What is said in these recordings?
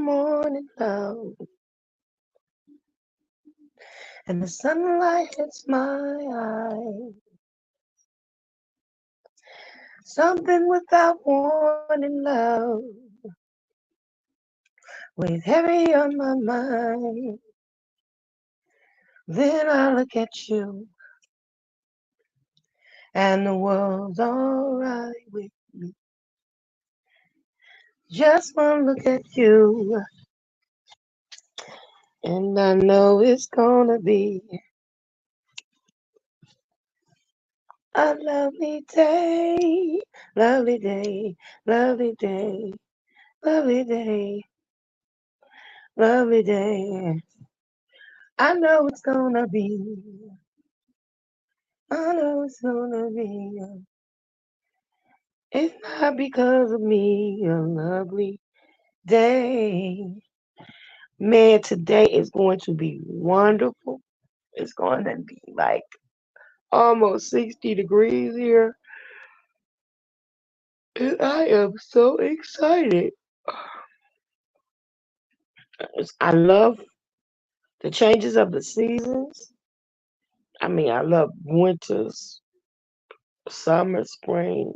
morning love, and the sunlight hits my eyes. Something without warning love weighs heavy on my mind. Then I look at you, and the world's alright with me. Just one look at you, and I know it's gonna be a lovely day, lovely day, lovely day, lovely day, lovely day. I know it's gonna be, I know it's gonna be. It's not because of me, a lovely day. Man, today is going to be wonderful. It's going to be like almost 60 degrees here. And I am so excited. I love the changes of the seasons. I mean, I love winters, summer, spring,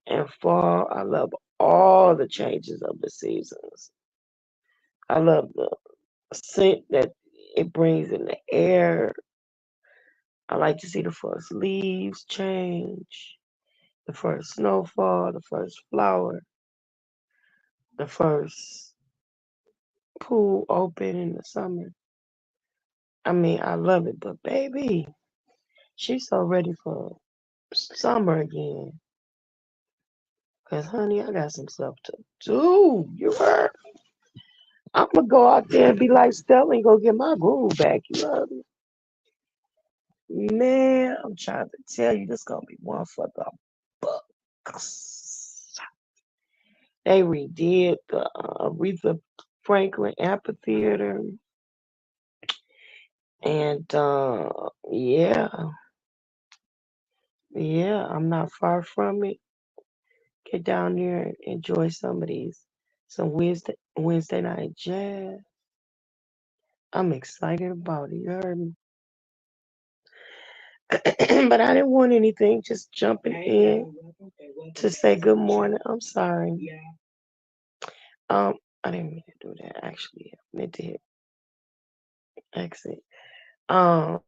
and fall. I love all the changes of the seasons. I love the scent that it brings in the air. I like to see the first leaves change, the first snowfall, the first flower, the first pool open in the summer. I mean, I love it, but baby, she's so ready for summer again. Cause honey, I got some stuff to do. You heard? I'm gonna go out there and be like Stella and go get my groove back. You heard me? Man, I'm trying to tell you, this gonna be one for the books. They redid the Aretha Franklin Amphitheater, and yeah, yeah, I'm not far from it. Get down there and enjoy some Wednesday night jazz. I'm excited about it. You heard me? But I didn't want anything, just jumping in to say good morning. I'm sorry. Um, I didn't mean to do that actually. I meant to hit exit. Um,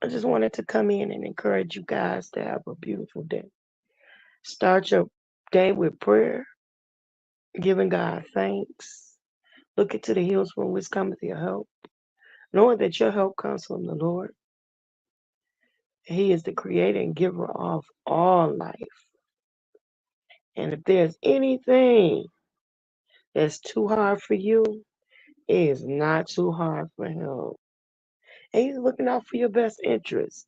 I just wanted to come in and encourage you guys to have a beautiful day. Start your day with prayer, giving God thanks. Look into the hills from which cometh your help, knowing that your help comes from the Lord. He is the creator and giver of all life. And if there's anything that's too hard for you, it is not too hard for him. And he's looking out for your best interest.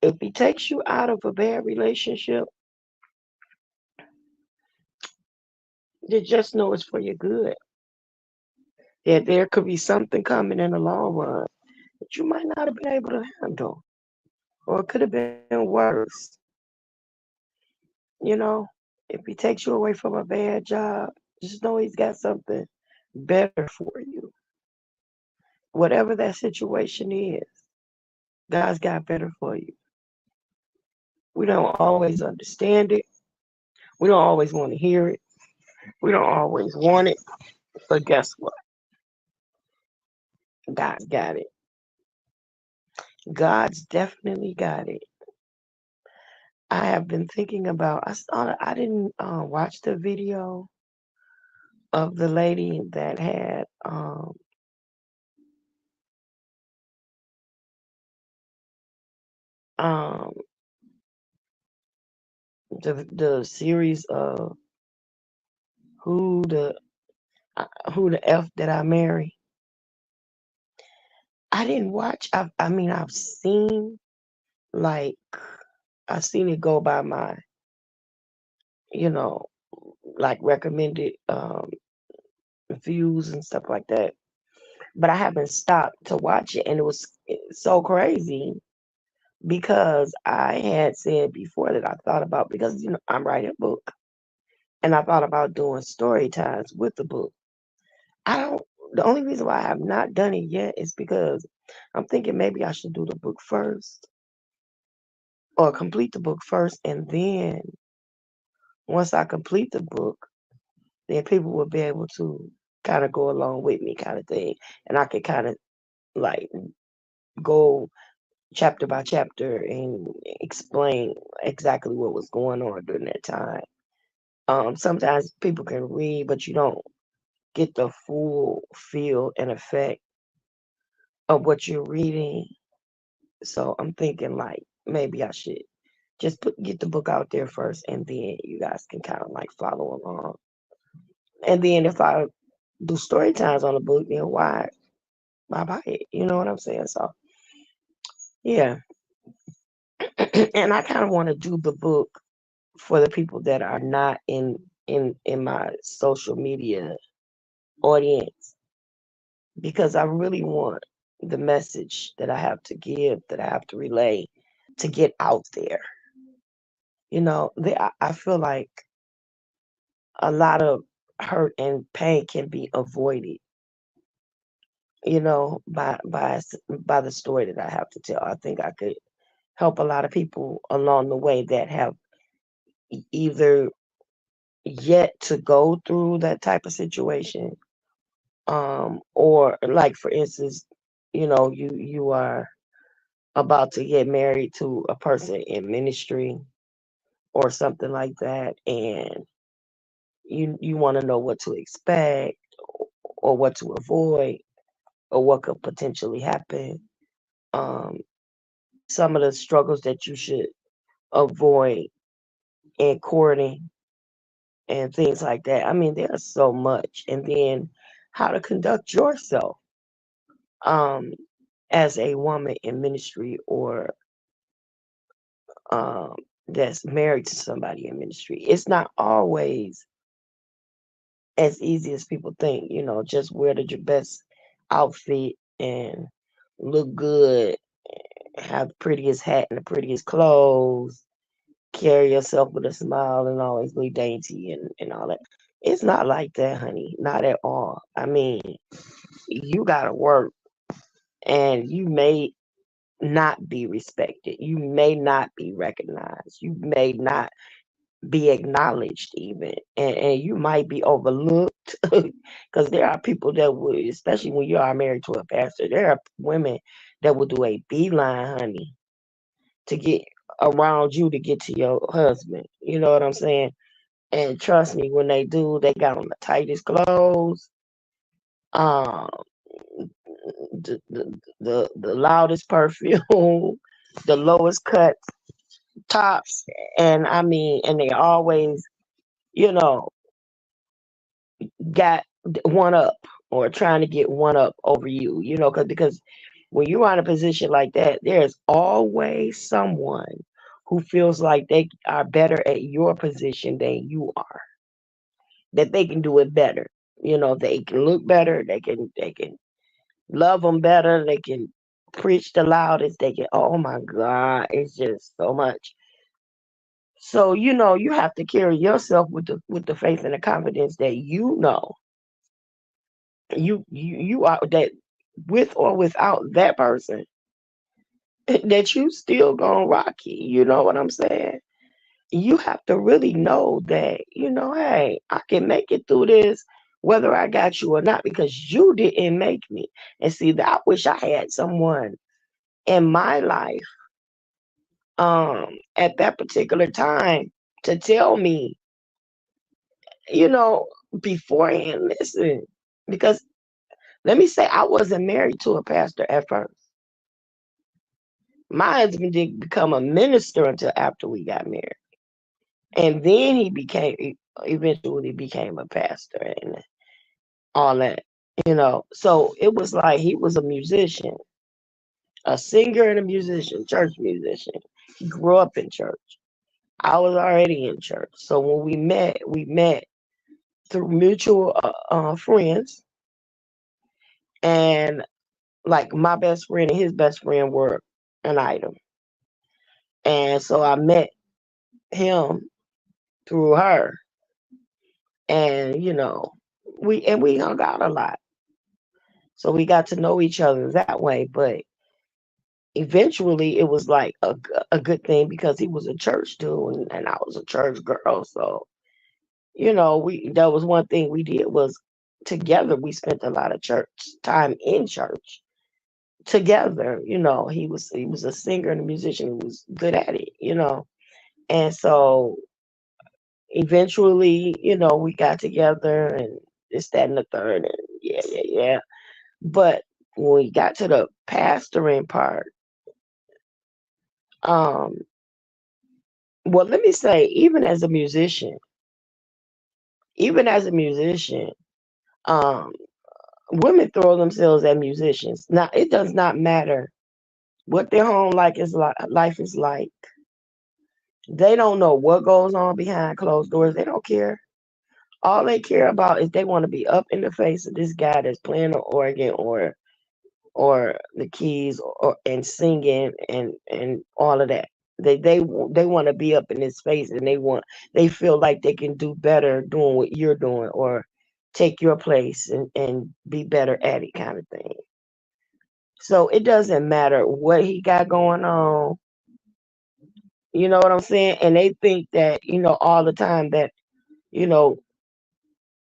If he takes you out of a bad relationship, then just know it's for your good. That there could be something coming in the long run that you might not have been able to handle. Or it could have been worse. You know, if he takes you away from a bad job, just know he's got something better for you. Whatever that situation is, God's got better for you. We don't always understand it. We don't always want to hear it. We don't always want it. But guess what? God's got it. God's definitely got it. I have been thinking about. I didn't watch the video of the lady that had um the series of who the who the F that I marry. I didn't watch. I mean, like I've seen it go by my, you know, like recommended views and stuff like that. But I haven't stopped to watch it, and it was so crazy because I had said before that I thought about, because I'm writing a book And I thought about doing story times with the book. I don't. The only reason why I have not done it yet is because I'm thinking maybe I should do the book first or complete the book first, and then once I complete the book, then people will be able to kind of go along with me, kind of thing, and I could kind of like go chapter by chapter and explain exactly what was going on during that time. Sometimes people can read, but you don't get the full feel and effect of what you're reading. So I'm thinking like maybe I should just get the book out there first, and then you guys can kind of like follow along. And then if I do story times on the book, then why buy it? You know what I'm saying? So yeah, and I kind of want to do the book for the people that are not in my social media audience, because I really want the message that I have to give, that I have to relay, to get out there. I feel like a lot of hurt and pain can be avoided, by the story that I have to tell. I think I could help a lot of people along the way that have either yet to go through that type of situation, or like for instance, you are about to get married to a person in ministry or something like that, and you want to know what to expect or what to avoid or what could potentially happen. Um, some of the struggles that you should avoid in courting and things like that. I mean, there's so much. And then how to conduct yourself, um, as a woman in ministry, or um, that's married to somebody in ministry. It's not always as easy as people think. Just wear your best outfit and look good, have the prettiest hat and the prettiest clothes, carry yourself with a smile and always be dainty and all that. It's not like that, honey. Not at all. I mean, you gotta work, and you may not be respected. You may not be recognized. You may not be acknowledged even. And you might be overlooked because there are people that would, especially when you are married to a pastor, there are women that will do a beeline, honey, to get around you to get to your husband. You know what I'm saying? And trust me, when they do, they got on the tightest clothes, um, the loudest perfume, the lowest cut tops, and I mean, and they always, you know, got one up or trying to get one up over you, because when you're in a position like that, there's always someone who feels like they are better at your position than you are, that they can do it better. They can look better, they can love them better, they can preach the loudest, they can, oh my God, it's just so much. So, you have to carry yourself with the faith and the confidence that you are, that with or without that person, that you still gonna rock it. You know what I'm saying? You have to really know that, hey, I can make it through this whether I got you or not, because you didn't make me. And see, that I wish I had someone in my life, at that particular time, to tell me, you know, beforehand, listen, because let me say, I wasn't married to a pastor at first. My husband didn't become a minister until after we got married. And then eventually became a pastor and all that. So it was like he was a musician, a singer and a musician, church musician. He grew up in church. I was already in church. So when we met through mutual friends, and like my best friend and his best friend were an item. And so I met him through her. And we hung out a lot, so we got to know each other that way. But eventually, it was like a good thing because he was a church dude, and I was a church girl. So we that was one thing we did was together. We spent a lot of church time in church together. He was a singer and a musician. He was good at it. And so eventually, we got together and this, that, and the third, and yeah, yeah, yeah. But when we got to the pastoring part, um, well, let me say, even as a musician, um, women throw themselves at musicians. Now, it does not matter what their home life is like. They don't know what goes on behind closed doors. They don't care. All they care about is they want to be up in the face of this guy that's playing the organ or the keys and singing and all of that. They want to be up in his face, and they feel like they can do better doing what you're doing, or take your place and be better at it, kind of thing. So it doesn't matter what he got going on. You know what I'm saying? And they think that, all the time that, you know,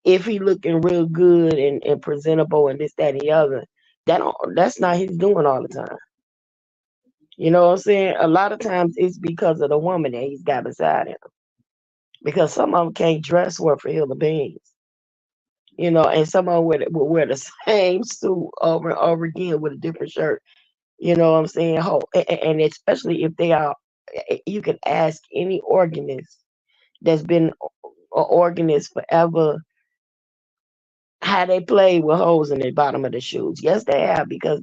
if he looking real good and presentable and this, that, and the other, that's not his doing all the time. You know what I'm saying? A lot of times it's because of the woman that he's got beside him. Because some of them can't dress worth a hill of beans. And some of them will wear the same suit over and over again with a different shirt. You know what I'm saying? And especially if they are, you can ask any organist that's been an organist forever how they play with holes in the bottom of the shoes. Yes, they have, because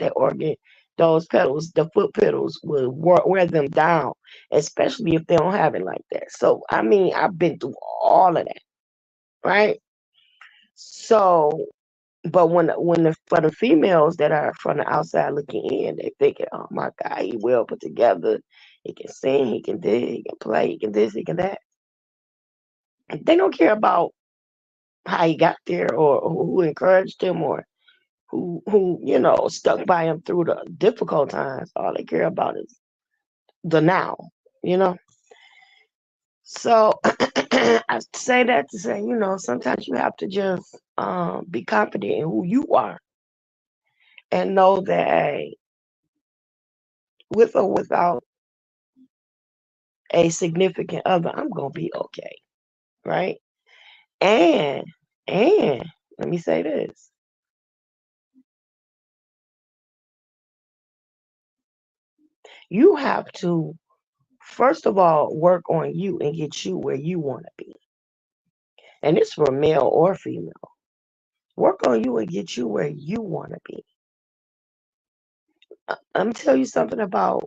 those pedals, the foot pedals, will wear them down, especially if they don't have it like that. So, I mean, I've been through all of that, right? So, but for the females that are from the outside looking in, they thinking, oh my God, he well put together. He can sing, he can do, he can play, he can this, he can that. They don't care about how he got there, or who encouraged him, or who stuck by him through the difficult times. All they care about is the now, you know. So I say that to say, sometimes you have to just be confident in who you are, and know that, hey, with or without a significant other, I'm gonna be okay, right? And and let me say this: you have to first of all work on you and get you where you want to be, and it's for male or female. Work on you and get you where you want to be. I'm tell you something about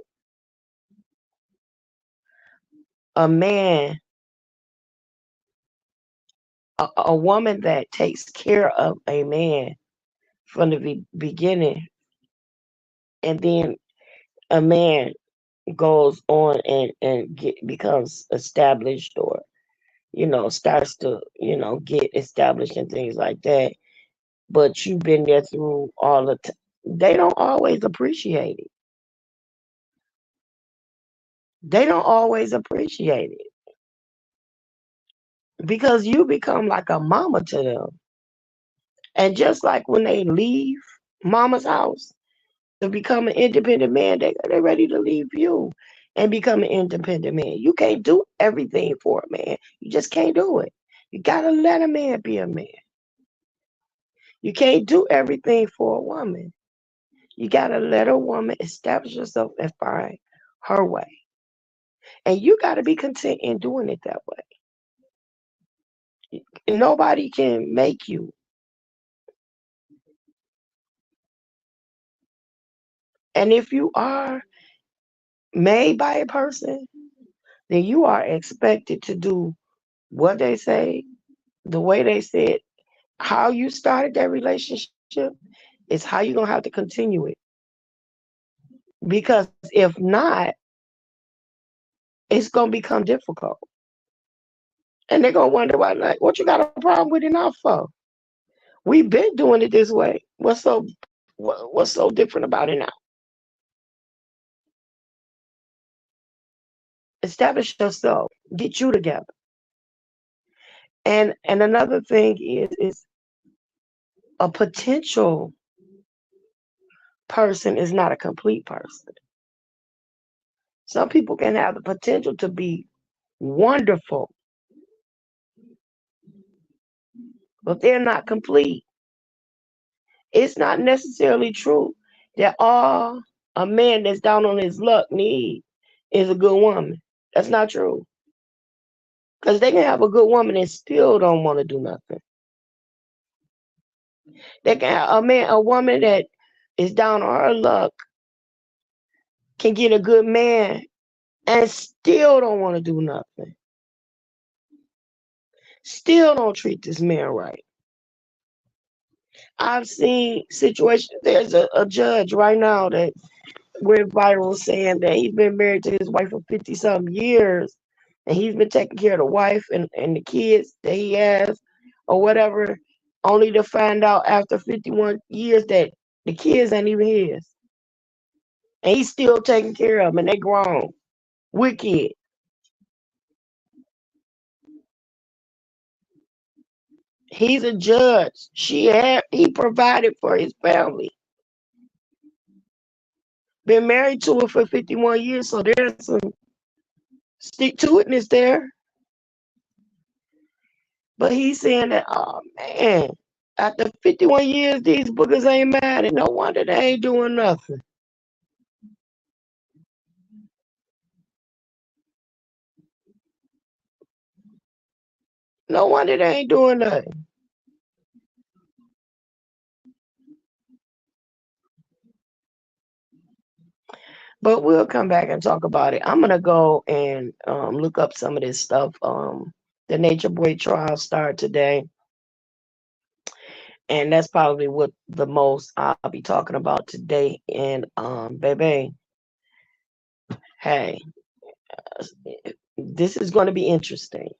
a man, a woman that takes care of a man from the beginning, and then a man goes on and becomes established, or starts to get established and things like that. But you've been there through all the they don't always appreciate it. They don't always appreciate it, because you become like a mama to them. And just like when they leave mama's house to become an independent man, they're ready to leave you and become an independent man. You can't do everything for a man. You just can't do it. You gotta let a man be a man. You can't do everything for a woman. You gotta let a woman establish herself and find her way. And you gotta be content in doing it that way. Nobody can make you. And if you are made by a person, then you are expected to do what they say, the way they said. How you started that relationship is how you're gonna have to continue it. Because if not, it's gonna become difficult. And they're gonna wonder why, like, what you got a problem with it now for? We've been doing it this way. What's so different about it now? Establish yourself. Get you together. And another thing is a potential person is not a complete person. Some people can have the potential to be wonderful, but they're not complete. It's not necessarily true that all a man that's down on his luck need is a good woman. That's not true. Because they can have a good woman and still don't want to do nothing. They can have a woman that is down on her luck can get a good man and still don't want to do nothing. Still don't treat this man right. I've seen situations. There's a judge right now that went viral saying that he's been married to his wife for 50 something years and he's been taking care of the wife and the kids that he has or whatever, only to find out after 51 years that the kids ain't even his. And he's still taking care of them and they grown with kids. He's a judge. He provided for his family. Been married to her for 51 years, so there's some stick to itness there. But he's saying that, oh man, after 51 years, these boogers ain't mad, and no wonder they ain't doing nothing. No wonder they ain't doing nothing. But we'll come back and talk about it. I'm gonna go and look up some of this stuff. The Nature Boy trial started today, and that's probably what the most I'll be talking about today. And baby, hey, this is going to be interesting.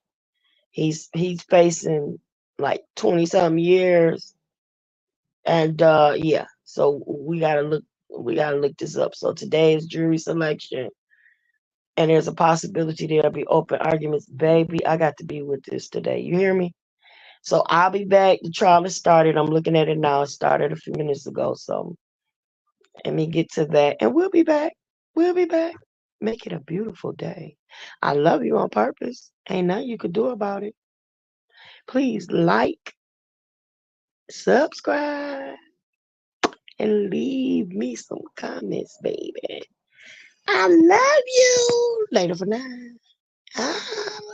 He's facing like 20 something years, and yeah, so we gotta look this up. So today is jury selection, and there's a possibility there'll be open arguments. Baby, I got to be with this today. You hear me? So I'll be back. The trial has started. I'm looking at it now. It started a few minutes ago. So let me get to that, and we'll be back. We'll be back. Make it a beautiful day. I love you on purpose. Ain't nothing you could do about it. Please like, subscribe, and leave me some comments, baby. I love you. Later for now. Ah.